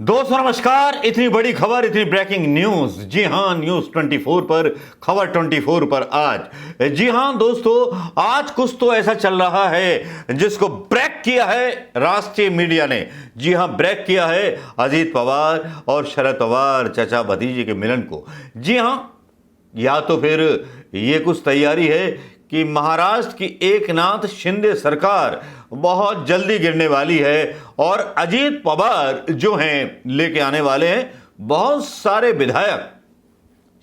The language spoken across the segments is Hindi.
दोस्तों नमस्कार। इतनी बड़ी खबर, इतनी ब्रेकिंग न्यूज। जी हां, न्यूज 24 पर, खबर 24 पर आज। जी हां दोस्तों, आज कुछ तो ऐसा चल रहा है जिसको ब्रेक किया है राष्ट्रीय मीडिया ने। जी हां, ब्रेक किया है अजीत पवार और शरद पवार चाचा भतीजे के मिलन को। जी हां, या तो फिर ये कुछ तैयारी है कि महाराष्ट्र की एकनाथ शिंदे सरकार बहुत जल्दी गिरने वाली है और अजीत पवार जो हैं लेके आने वाले हैं बहुत सारे विधायक,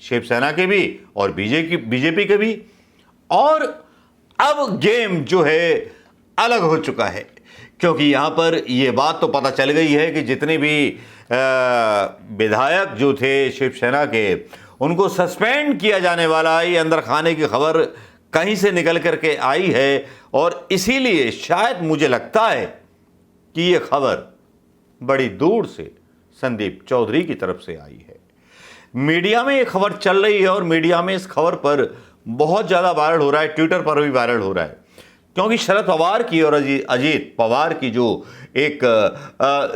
शिवसेना के भी और बीजेपी के भी। और अब गेम जो है अलग हो चुका है, क्योंकि यहां पर यह बात तो पता चल गई है कि जितने भी विधायक जो थे शिवसेना के, उनको सस्पेंड किया जाने वाला है। ये अंदर खाने की खबर कहीं से निकल करके आई है और इसीलिए शायद मुझे लगता है कि यह खबर बड़ी दूर से संदीप चौधरी की तरफ से आई है। मीडिया में यह खबर चल रही है और मीडिया में इस खबर पर बहुत ज़्यादा वायरल हो रहा है, ट्विटर पर भी वायरल हो रहा है, क्योंकि शरद पवार की और अजीत पवार की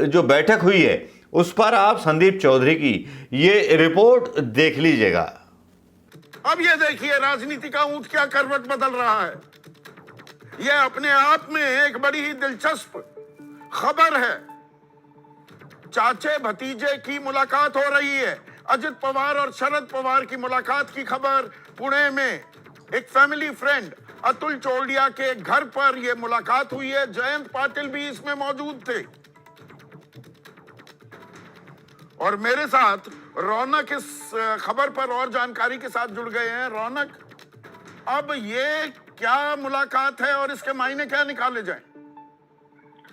जो बैठक हुई है उस पर आप संदीप चौधरी की ये रिपोर्ट देख लीजिएगा। अब ये देखिए राजनीति का ऊंट क्या करवट बदल रहा है। यह अपने आप में एक बड़ी ही दिलचस्प खबर है। चाचे भतीजे की मुलाकात हो रही है। अजित पवार और शरद पवार की मुलाकात की खबर पुणे में एक फैमिली फ्रेंड अतुल चोरडिया के घर पर यह मुलाकात हुई है। जयंत पाटिल भी इसमें मौजूद थे और मेरे साथ रौनक इस खबर पर और जानकारी के साथ जुड़ गए हैं। रौनक, अब ये क्या मुलाकात है और इसके मायने क्या निकाले जाएं?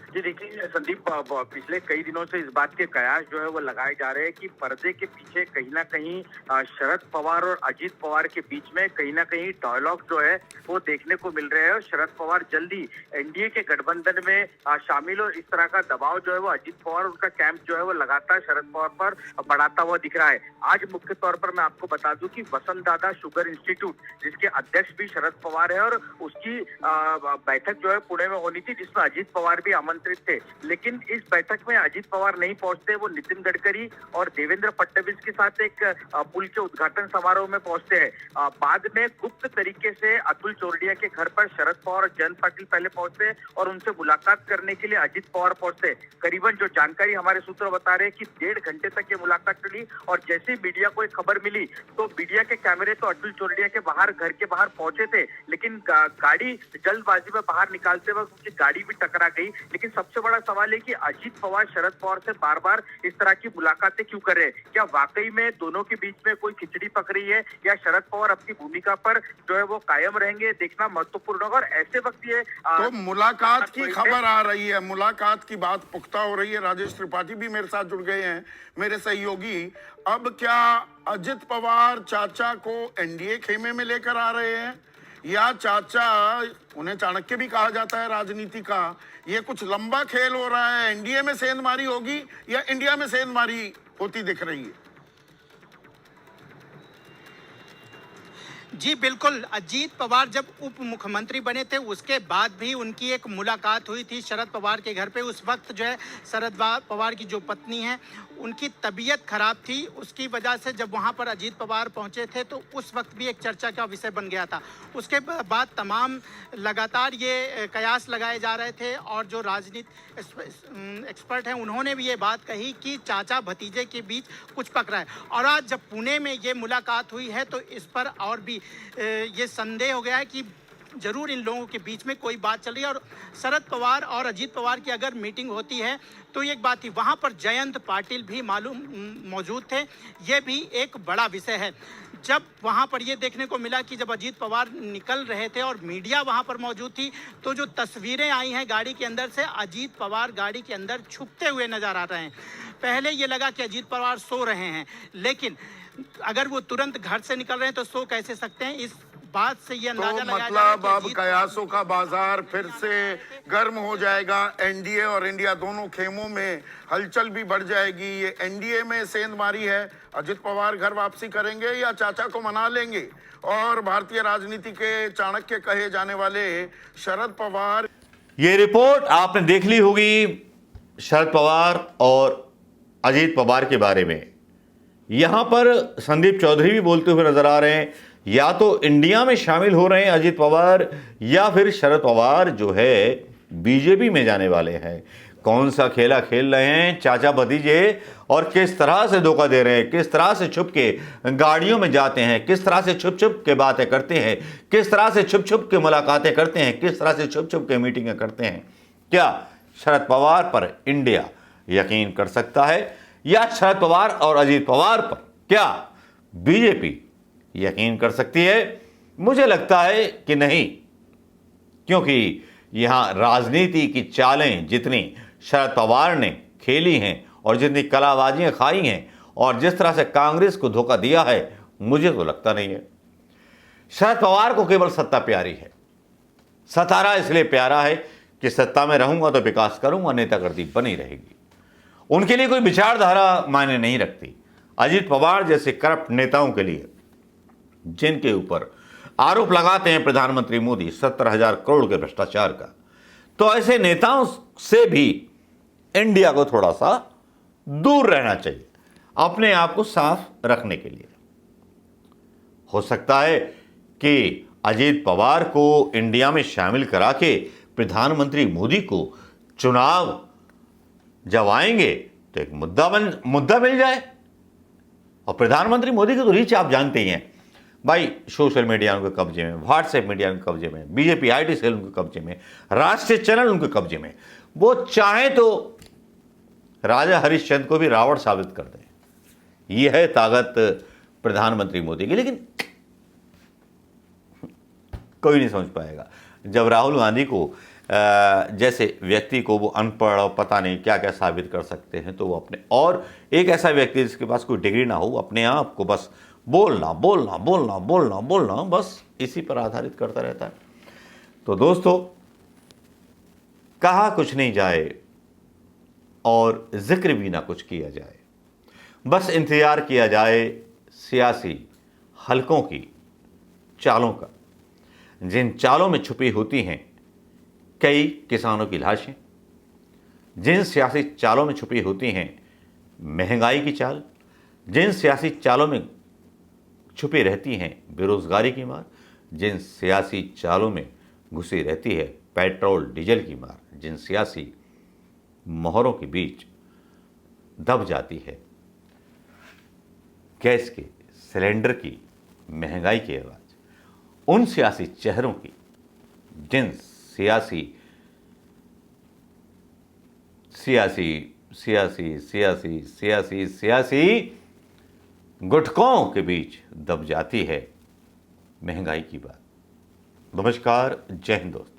जी देखिए संदीप, पिछले कई दिनों से इस बात के कयास जो है वो लगाए जा रहे हैं कि पर्दे के पीछे कहीं ना कहीं शरद पवार और अजीत पवार के बीच में कहीं ना कहीं डायलॉग जो है वो देखने को मिल रहे हैं और शरद पवार जल्दी एनडीए के गठबंधन में शामिल हो, इस तरह का दबाव जो है वो अजीत पवार, उनका कैंप जो है वो लगातार शरद पवार पर बढ़ाता हुआ दिख रहा है। आज मुख्य तौर पर मैं आपको बता दूं कि वसंत दादा शुगर इंस्टीट्यूट, जिसके अध्यक्ष भी शरद पवार है, और उसकी बैठक जो है पुणे में होनी थी, जिसमें अजीत पवार भी आमंत्रित थे। लेकिन इस बैठक में अजीत पवार नहीं पहुंचते, वो नितिन गडकरी और देवेंद्र फडणवीस के साथ एक पुल के उद्घाटन समारोह में पहुंचते हैं। बाद में गुप्त तरीके से अतुल चोरडिया के घर पर शरद पवार और जयंत पाटिल पहले पहुंचते हैं और उनसे मुलाकात करने के लिए अजीत पवार पहुंचते हैं। करीबन जो जानकारी हमारे सूत्र बता रहे हैं कि 1.5 घंटे तक ये मुलाकात चली और जैसे ही मीडिया को एक खबर मिली तो मीडिया के कैमरे तो अतुल चोरडिया के बाहर, घर के बाहर पहुंचे थे, लेकिन गाड़ी जल्दबाजी में बाहर निकालते वक्त उनकी गाड़ी भी टकरा गई। लेकिन सबसे बड़ा सवाल है कि अजीत पवार शरद पवार से बार बार इस तरह की मुलाकातें क्यों कर रहे हैं? क्या वाकई में दोनों के बीच में कोई खिचड़ी पक रही है या शरद पवार अपनी भूमिका पर जो है वो कायम रहेंगे? देखना महत्वपूर्ण होगा। और ऐसे वक्त ये तो मुलाकात की खबर आ रही है, मुलाकात की बात पुख्ता हो रही है। राजेश त्रिपाठी भी मेरे साथ जुड़ गए हैं, मेरे सहयोगी। अब क्या अजित पवार चाचा को एनडीए खेमे में लेकर आ रहे हैं या चाचा, उन्हें चाणक्य भी कहा जाता है राजनीति का, ये कुछ लंबा खेल हो रहा है? एनडीए में सेंधमारी होगी या इंडिया में सेंधमारी होती दिख रही है? जी बिल्कुल, अजीत पवार जब उप मुख्यमंत्री बने थे उसके बाद भी उनकी एक मुलाकात हुई थी शरद पवार के घर पे। उस वक्त जो है शरद पवार की जो पत्नी है उनकी तबीयत खराब थी, उसकी वजह से जब वहाँ पर अजीत पवार पहुँचे थे तो उस वक्त भी एक चर्चा का विषय बन गया था। उसके बाद तमाम लगातार ये कयास लगाए जा रहे थे और जो राजनीति एक्सपर्ट हैं उन्होंने भी ये बात कही कि चाचा भतीजे के बीच कुछ पक रहा है। और आज जब पुणे में ये मुलाकात हुई है तो इस पर और भी ये संदेह हो गया है कि जरूर इन लोगों के बीच में कोई बात चल रही है। और शरद पवार और अजीत पवार की अगर मीटिंग होती है तो एक बात थी, वहाँ पर जयंत पाटिल भी मौजूद थे। ये भी एक बड़ा विषय है। जब वहाँ पर ये देखने को मिला कि जब अजीत पवार निकल रहे थे और मीडिया वहाँ पर मौजूद थी तो जो तस्वीरें आई हैं गाड़ी के अंदर से, अजीत पवार गाड़ी के अंदर छुपते हुए नजर आ रहे हैं। पहले ये लगा कि अजीत पवार सो रहे हैं, लेकिन अगर वो तुरंत घर से निकल रहे हैं तो सो कैसे सकते हैं? इस बात से ये अंदाजा तो लगाया जा रहा है मतलब कि अब कयासों का बाजार फिर से गर्म हो जाएगा। एनडीए और इंडिया दोनों खेमों में हलचल भी बढ़ जाएगी। ये एनडीए में सेंधमारी है। अजित पवार घर वापसी करेंगे या चाचा को मना लेंगे? और भारतीय राजनीति के चाणक्य कहे जाने वाले शरद पवार, ये रिपोर्ट आपने देख ली होगी। शरद पवार और अजीत पवार के बारे में। यहां पर संदीप चौधरी भी बोलते हुए नजर आ रहे हैं, या तो इंडिया में शामिल हो रहे हैं अजीत पवार, या फिर शरद पवार जो है बीजेपी में जाने वाले हैं। कौन सा खेला खेल रहे हैं चाचा भतीजे, और किस तरह से धोखा दे रहे हैं, किस तरह से छुप के गाड़ियों में जाते हैं, किस तरह से छुप छुप के बातें करते हैं, किस तरह से छुप छुप के मुलाकातें करते हैं, किस तरह से छुप छुप के मीटिंगें करते हैं। क्या शरद पवार पर इंडिया यकीन कर सकता है, या शरद पवार और अजीत पवार पर क्या बीजेपी यकीन कर सकती है? मुझे लगता है कि नहीं, क्योंकि यहां राजनीति की चालें जितनी शरद पवार ने खेली हैं और जितनी कलाबाजियां खाई हैं और जिस तरह से कांग्रेस को धोखा दिया है, मुझे तो लगता नहीं है। शरद पवार को केवल सत्ता प्यारी है। सतारा इसलिए प्यारा है कि सत्ता में रहूंगा तो विकास करूंगा, नेतागर्दी बनी रहेगी। उनके लिए कोई विचारधारा मायने नहीं रखती। अजीत पवार जैसे करप्ट नेताओं के लिए, जिनके ऊपर आरोप लगाते हैं प्रधानमंत्री मोदी 70,000 करोड़ के भ्रष्टाचार का, तो ऐसे नेताओं से भी इंडिया को थोड़ा सा दूर रहना चाहिए, अपने आप को साफ रखने के लिए। हो सकता है कि अजीत पवार को इंडिया में शामिल करा के प्रधानमंत्री मोदी को चुनाव जब आएंगे तो एक मुद्दा मिल जाए। और प्रधानमंत्री मोदी की तो रीच आप जानते ही हैं भाई, सोशल मीडिया उनके कब्जे में, व्हाट्सएप मीडिया उनके कब्जे में, बीजेपी आईटी सेल उनके कब्जे में, राष्ट्रीय चैनल उनके कब्जे में। वो चाहे तो राजा हरिश्चंद्र को भी रावण साबित कर दें। यह है ताकत प्रधानमंत्री मोदी की। लेकिन कोई नहीं समझ पाएगा जब राहुल गांधी को जैसे व्यक्ति को वो अनपढ़ और पता नहीं क्या क्या साबित कर सकते हैं, तो वो अपने, और एक ऐसा व्यक्ति जिसके पास कोई डिग्री ना हो, अपने आप को बस बोलना बोलना बोलना बोलना बोलना, बस इसी पर आधारित करता रहता है। तो दोस्तों, कहा कुछ नहीं जाए और जिक्र भी ना कुछ किया जाए, बस इंतजार किया जाए सियासी हलकों की चालों का, जिन चालों में छुपी होती हैं कई किसानों की लाशें, जिन सियासी चालों में छुपी होती हैं महंगाई की चाल, जिन सियासी चालों में छुपी रहती हैं बेरोजगारी की मार, जिन सियासी चालों में घुसी रहती है पेट्रोल डीजल की मार, जिन सियासी मोहरों के बीच दब जाती है गैस के सिलेंडर की महंगाई की आवाज़, उन सियासी चेहरों की, जिन सियासी सियासी सियासी सियासी सियासी सियासी गुटकों के बीच दब जाती है महंगाई की बात। नमस्कार, जय हिंद दोस्तों।